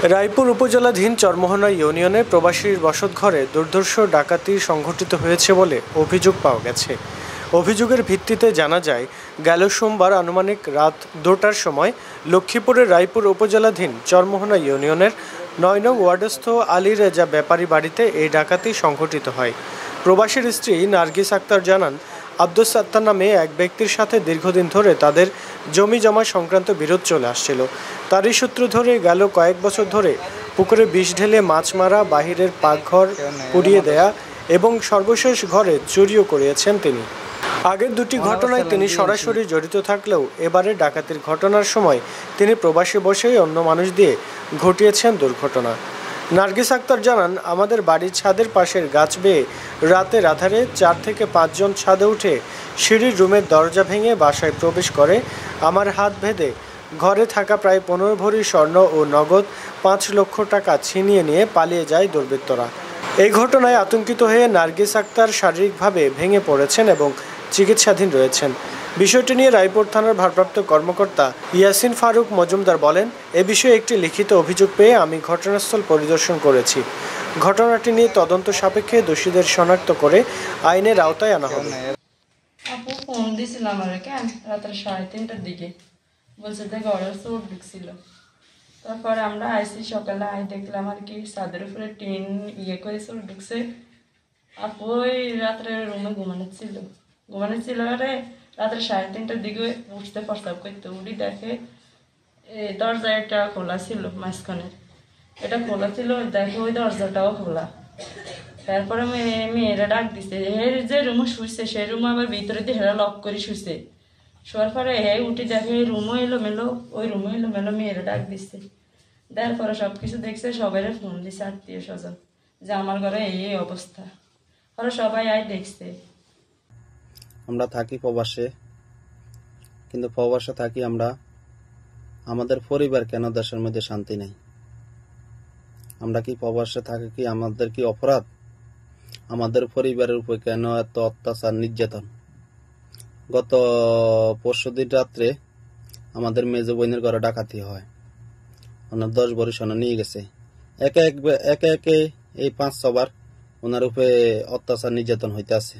রায়পুর উপজেলাধীন চরমোহনা ইউনিয়নের প্রবাসীর বসতঘরে দুর্ধর্ষ ডাকাতি সংঘটিত হয়েছে বলে অভিযোগ পাওয়া গেছে। অভিযোগের ভিত্তিতে জানা যায়, গেল সোমবার আনুমানিক রাত 2টার সময় লক্ষ্মীপুরের রায়পুর উপজেলাধীন চরমোহনা ইউনিয়নের 9 নং ওয়ার্ডস্থ আলী রেজা ব্যাপারী বাড়িতে এই ডাকাতি সংঘটিত হয়। প্রবাসীর স্ত্রী নার্গিস আক্তার জানান, আব্দুস সাত্তার নামে এক ব্যক্তির সাথে দীর্ঘদিন ধরে তাদের জমি জমা সংক্রান্ত বিরোধ চলে আসছিল। তারই সূত্র ধরে গেল কয়েক বছর ধরে পুকুরে বিষ ঢেলে মাছ মারা, বাহিরের পাকঘর পুড়িয়ে দেয়া এবং সর্বশেষ ঘরে চুরিও করিয়েছেন তিনি। আগের দুটি ঘটনায় তিনি সরাসরি জড়িত থাকলেও এবারে ডাকাতির ঘটনার সময় তিনি প্রবাসী বসেই অন্য মানুষ দিয়ে ঘটিয়েছেন দুর্ঘটনা। নার্গিস আক্তার জানান, আমাদের বাড়ির ছাদের পাশের গাছ বেয়ে রাতের আধারে 4 থেকে 5 জন ছাদে উঠে সিঁড়ির রুমের দরজা ভেঙে বাসায় প্রবেশ করে আমার হাত ভেদে ঘরে থাকা প্রায় 15 ভরি স্বর্ণ ও নগদ 5 লক্ষ টাকা ছিনিয়ে নিয়ে পালিয়ে যায় দুর্বৃত্তরা। এই ঘটনায় আতঙ্কিত হয়ে নার্গিস আক্তার শারীরিকভাবে ভেঙে পড়েছেন এবং চিকিৎসাধীন রয়েছেন। বিষয়টি নিয়ে রায়পুর থানার ভারপ্রাপ্ত কর্মকর্তা ইয়াসিন ফারুক মজুমদার বলেন, এ বিষয়ে একটি লিখিত অভিযোগ পেয়ে আমি ঘটনাস্থল পরিদর্শন করেছি। ঘটনাটি নিয়ে তদন্ত সাপেক্ষে দোষীদের শনাক্ত করে আইনের আওতায় আনা হবে। আপু ফোন দিয়েছিল আমার কেন রাত্রে 3:30টার দিকে, বলছে যে ঘরের চোট ঢুকছিল। তারপরে আমরা আইসি, সকালে দেখলাম আর কি ছাদের উপরে টিন করে চোট ঢুকছে। আপু ওই রাত্রে রুমে ঘুমানোচ্ছিল আরে রাত্রে 3:30টার দিকে উঠতে প্রস্তাব করতে উঠি দেখে দরজা এটা খোলা ছিল, মাঝখানের এটা খোলা ছিল, দেখে ওই দরজাটাও খোলা। তারপরে মেয়েরা ডাক দিছে, যে রুমে শুইছে সেই রুমে আবার ভিতরে দিয়ে হেরা লক করে শুইছে। শোয়ার পরে উঠে দেখে রুমও এলোমেলো, ওই রুমও এলোমেলো, মেয়েরা ডাক দিচ্ছে। দেওয়ার পরে সবকিছু দেখছে, সবাই ফোন দিছে আত্মীয় স্বজন যে আমার ঘরে এই অবস্থা। পরে সবাই দেখছে। আমরা থাকি প্রবাসে, কিন্তু প্রবাসে থাকি আমরা, আমাদের পরিবার কেন দেশের মধ্যে শান্তি নেই? আমরা কি প্রবাসে থাকি কি আমাদের কি অপরাধ? আমাদের পরিবারের উপর কেন এত অত্যাচার, নির্যাতন? গত পরশুদিন রাত্রে আমাদের মেজ বোনের ঘরে ডাকাতি হয়, ওনার 10 ভরি সোনা নিয়ে গেছে। একে একে এই 5-6 বার ওনার উপরে অত্যাচার, নির্যাতন হইতে আছে।